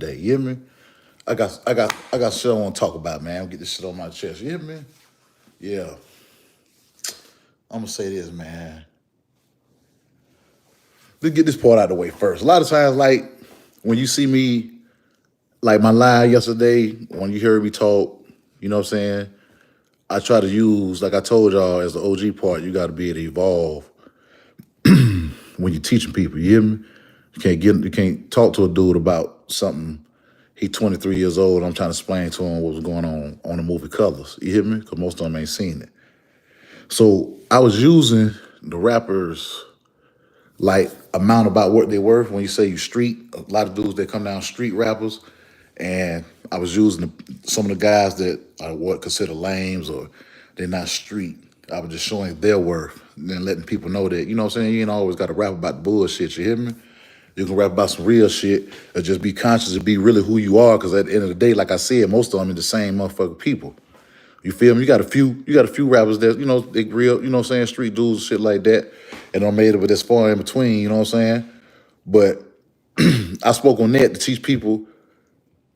today. You hear me? I got shit I want to talk about, man. I'll get this shit on my chest. You hear me? Yeah. I'm gonna say this, man. Let's get this part out of the way first. A lot of times, like when you see me, like my live yesterday, when you hear me talk, you know what I'm saying? I try to use, like I told y'all, as the OG part, you got to be able to evolve when you're teaching people. You hear me? You can't talk to a dude about something. He 23 years old. I'm trying to explain to him what was going on the movie Colors. You hear me? Because most of them ain't seen it. So I was using the rappers like amount about what they worth. When you say you street, a lot of dudes that come down street rappers, and I was using some of the guys that are what considered lames or they're not street. I was just showing their worth and then letting people know that, you know what I'm saying, you ain't always got to rap about the bullshit, you hear me? You can rap about some real shit or just be conscious and be really who you are, because at the end of the day, like I said, most of them are the same motherfucking people. You feel me? You got a few rappers that, you know, they real, you know what I'm saying, street dudes and shit like that, and I'm made of it that's far in between, you know what I'm saying? But I spoke on that to teach people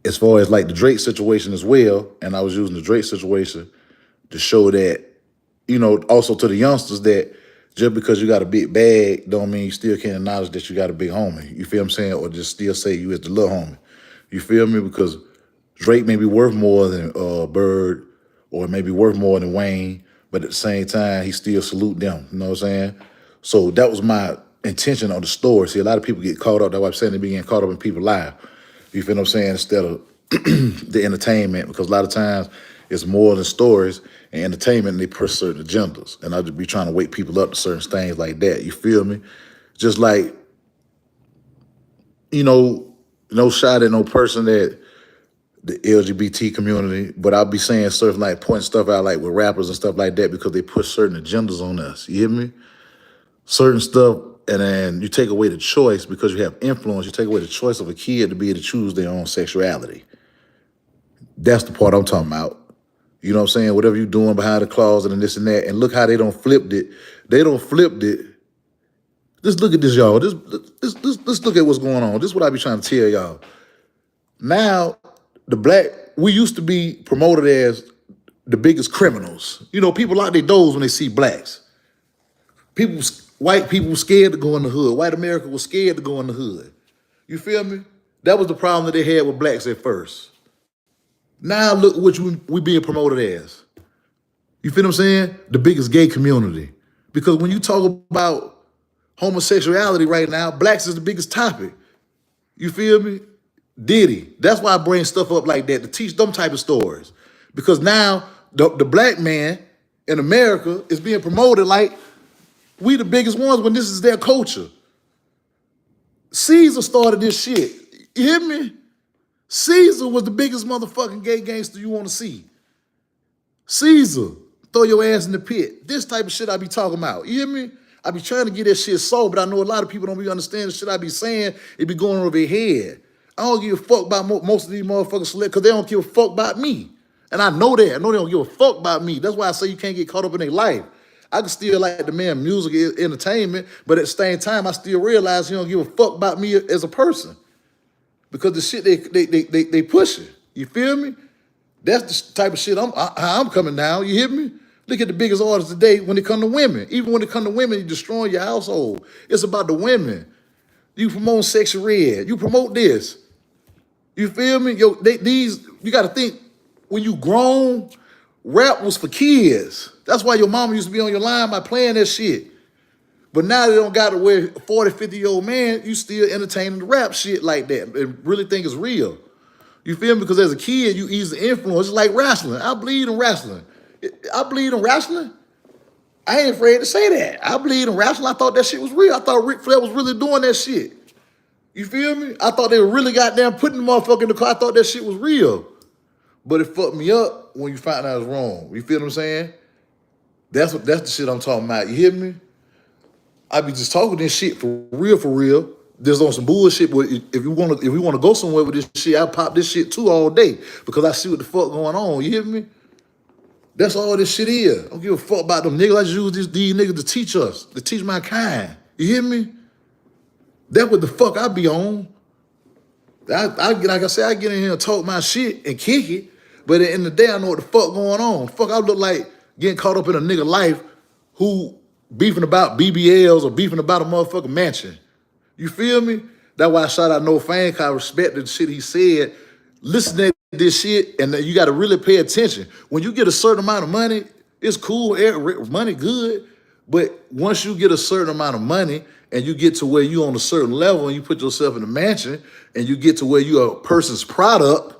as far as like the Drake situation as well, and I was using the Drake situation to show that, you know, also to the youngsters that just because you got a big bag don't mean you still can't acknowledge that you got a big homie. You feel what I'm saying? Or just still say you is the little homie. You feel me? Because Drake may be worth more than Bird, or maybe worth more than Wayne, but at the same time, he still salute them. You know what I'm saying? So that was my intention on the story. See, a lot of people get caught up. That's why I'm saying they be getting caught up in people's lives. You feel what I'm saying? Instead of the entertainment, because a lot of times it's more than stories and entertainment, and they push certain agendas. And I just be trying to wake people up to certain things like that. You feel me? Just like, you know, no shot at no person that the LGBT community, but I'll be saying certain, like pointing stuff out like with rappers and stuff like that, because they push certain agendas on us. You hear me? Certain stuff, and then you take away the choice because you have influence. You take away the choice of a kid to be able to choose their own sexuality. That's the part I'm talking about. You know what I'm saying? Whatever you're doing behind the closet and this and that, and look how they don't flipped it. They don't flipped it. Just look at this, y'all. Let's look at what's going on. This is what I be trying to tell y'all. Now, we used to be promoted as the biggest criminals. You know, people lock their doors when they see blacks. White people were scared to go in the hood. White America was scared to go in the hood. You feel me? That was the problem that they had with blacks at first. Now look what we being promoted as. You feel what I'm saying? The biggest gay community. Because when you talk about homosexuality right now, blacks is the biggest topic. You feel me? Diddy. That's why I bring stuff up like that, to teach them type of stories. Because now the black man in America is being promoted like we the biggest ones when this is their culture. Caesar started this shit. You hear me? Caesar was the biggest motherfucking gay gangster you want to see. Caesar, throw your ass in the pit. This type of shit I be talking about. You hear me? I be trying to get that shit solved, but I know a lot of people don't be understanding the shit I be saying. It be going over their head. I don't give a fuck about most of these motherfuckers because they don't give a fuck about me. And I know that. I know they don't give a fuck about me. That's why I say you can't get caught up in their life. I can still like the man music, entertainment, but at the same time, I still realize he don't give a fuck about me as a person. Because the shit they pushing. You feel me? That's the type of shit I'm coming down. You hear me? Look at the biggest artists today when it come to women. Even when it come to women, you destroying your household. It's about the women. You promote sexual red. You promote this. You feel me? You got to think, when you grown, rap was for kids. That's why your mama used to be on your line by playing that shit. But now they don't got to wear 40, 50-year-old man, you still entertaining the rap shit like that and really think it's real. You feel me? Because as a kid, you easily influence. It's like wrestling. I believe in wrestling. I believe in wrestling. I ain't afraid to say that. I believe in wrestling. I thought that shit was real. I thought Ric Flair was really doing that shit. You feel me? I thought they were really goddamn putting the motherfucker in the car. I thought that shit was real. But it fucked me up when you find out it's wrong. You feel what I'm saying? That's the shit I'm talking about. You hear me? I be just talking this shit for real. There's on some bullshit, but if we wanna go somewhere with this shit, I pop this shit too all day because I see what the fuck going on. You hear me? That's all this shit is. I don't give a fuck about them niggas. I just use these niggas to teach us, to teach my kind. You hear me? That's what the fuck I be on. Like I said, I get in here and talk my shit and kick it, but at the end of the day, I know what the fuck going on. Fuck, I look like getting caught up in a nigga life who beefing about BBLs or beefing about a motherfucking mansion. You feel me? That's why I shout out No Fame, 'cause I respect the shit he said. Listen to this shit, and you got to really pay attention. When you get a certain amount of money, it's cool, money good, but once you get a certain amount of money and you get to where you on a certain level and you put yourself in a mansion and you get to where you are a person's product,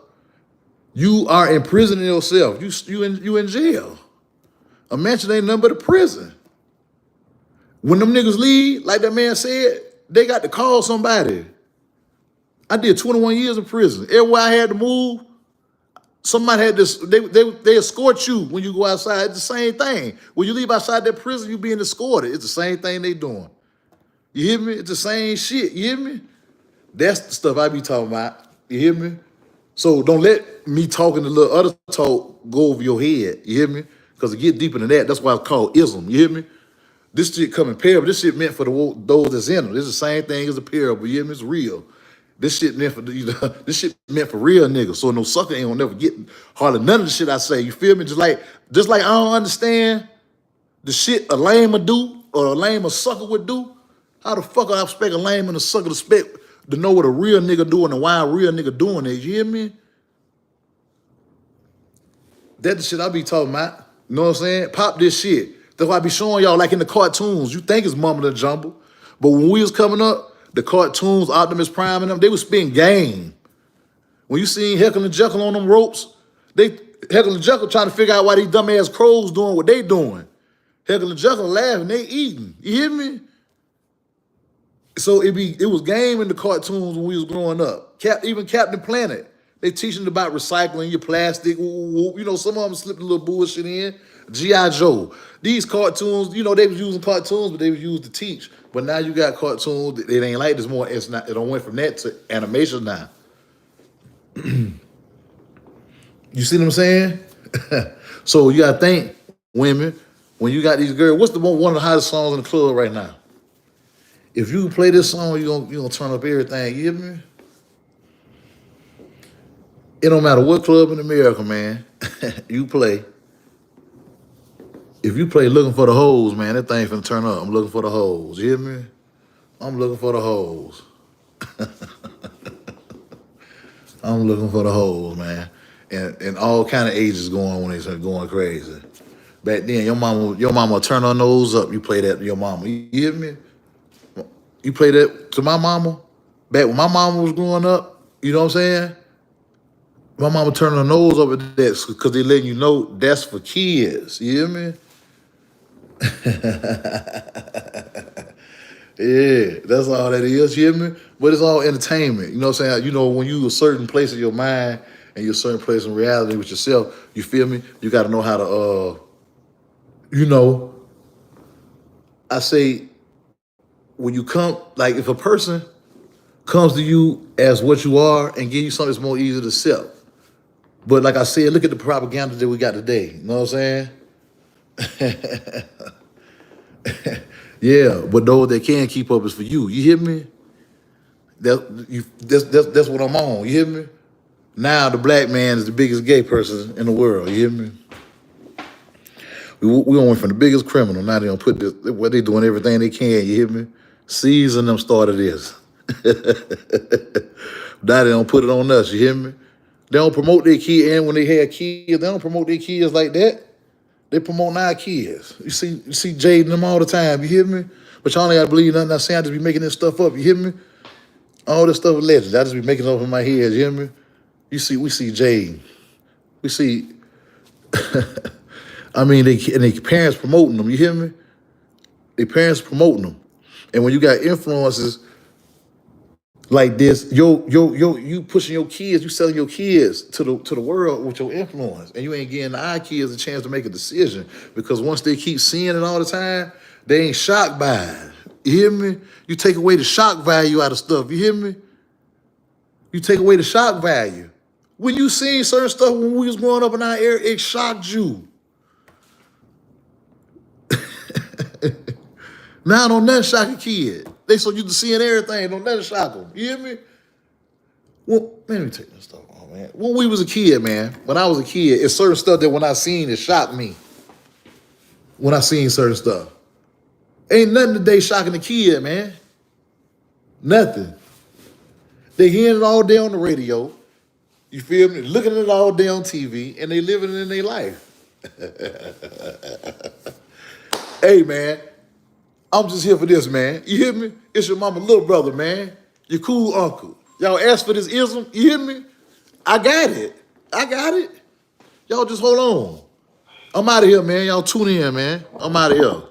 you are imprisoning yourself. You in jail. A mansion ain't nothing but a prison. When them niggas leave, like that man said, they got to call somebody. I did 21 years in prison. Everywhere I had to move, somebody had this. They escort you when you go outside. It's the same thing. When you leave outside that prison, you being escorted. It's the same thing they doing. You hear me? It's the same shit. You hear me? That's the stuff I be talking about. You hear me? So don't let me talking the little other talk go over your head. You hear me? Because it get deeper than that. That's why it's called ism. You hear me? This shit come in parable. This shit meant for those that's in them. This is the same thing as a parable. You hear me? It's real. This shit meant for this shit meant for real niggas. So no sucker ain't gonna never get hardly none of the shit I say. You feel me? Just like I don't understand the shit a lame would do or a lame a sucker would do. How the fuck I expect a lame and a sucker to know what a real nigga doing and why a real nigga doing it? You hear me? That's the shit I be talking about. You know what I'm saying? Pop this shit. That's why I be showing y'all like in the cartoons. You think it's Mumble and Jumble, but when we was coming up, the cartoons, Optimus Prime and them, they was spitting game. When you seen Heckle and Jekyll on them ropes, Heckle and Jekyll trying to figure out why these dumbass crows doing what they doing. Heckle and Jekyll laughing, they eating. You hear me? So it was game in the cartoons when we was growing up. Even Captain Planet, they teaching about recycling your plastic. You know, some of them slipped a little bullshit in. G.I. Joe. These cartoons, you know, they was using cartoons, but they was used to teach. But now you got cartoons, it ain't like this more. It's not. It don't went from that to animation now. You see what I'm saying? So you gotta think, women, when you got these girls, what's one of the hottest songs in the club right now? If you play this song, you gonna turn up everything. You hear me? It don't matter what club in America, man, you play. If you play Looking for the Hoes, man, that thing finna turn up. I'm looking for the hoes. You hear me? I'm looking for the hoes. I'm looking for the hoes, man. And all kind of ages going when they start going crazy. Back then, your mama turn her nose up. You play that to your mama. You hear me? You play that to my mama. Back when my mama was growing up, you know what I'm saying? My mama turning her nose up at that because they letting you know that's for kids. You hear me? Yeah, that's all that is, you hear me? But it's all entertainment. You know what I'm saying? You know, when you a certain place in your mind and you're a certain place in reality with yourself, you feel me? You got to know how to, you know, I say, when you come, like if a person comes to you as what you are and give you something that's more easy to accept. But like I said, look at the propaganda that we got today. You know what I'm saying? Yeah, but those that can keep up is for you. You hear me? That's what I'm on. You hear me? Now the black man is the biggest gay person in the world. You hear me? We went from the biggest criminal. Now they don't put this. What they doing everything they can. You hear me? Season them started this. Now they don't put it on us. You hear me? They don't promote their kids, and when they had kids, they don't promote their kids like that. They promote our kids. You see Jade and them all the time. You hear me? But y'all ain't gotta believe nothing I say. I just be making this stuff up. You hear me? All this stuff is legends. I just be making it up in my head. You hear me? We see Jade. We see. I mean, they parents promoting them. You hear me? Their parents promoting them, and when you got influences like this, you pushing your kids, you selling your kids to the world with your influence, and you ain't getting our kids a chance to make a decision because once they keep seeing it all the time, they ain't shocked by it. You hear me? You take away the shock value out of stuff. You hear me? You take away the shock value. When you seen certain stuff when we was growing up in our era, it shocked you. Now don't nothing shock a kid. They so used to seeing everything, don't nothing shock them. You hear me? Well, let me take this stuff off, man. When we was a kid, man, when I was a kid, it's certain stuff that when I seen it shocked me. When I seen certain stuff. Ain't nothing today shocking the kid, man. Nothing. They hearing it all day on the radio. You feel me? Looking at it all day on TV, and they living in their life. Hey, man, I'm just here for this, man. You hear me? It's your mama little brother, man. Your cool uncle. Y'all asked for this ism. You hear me? I got it. I got it. Y'all just hold on. I'm out of here, man. Y'all tune in, man. I'm out of here.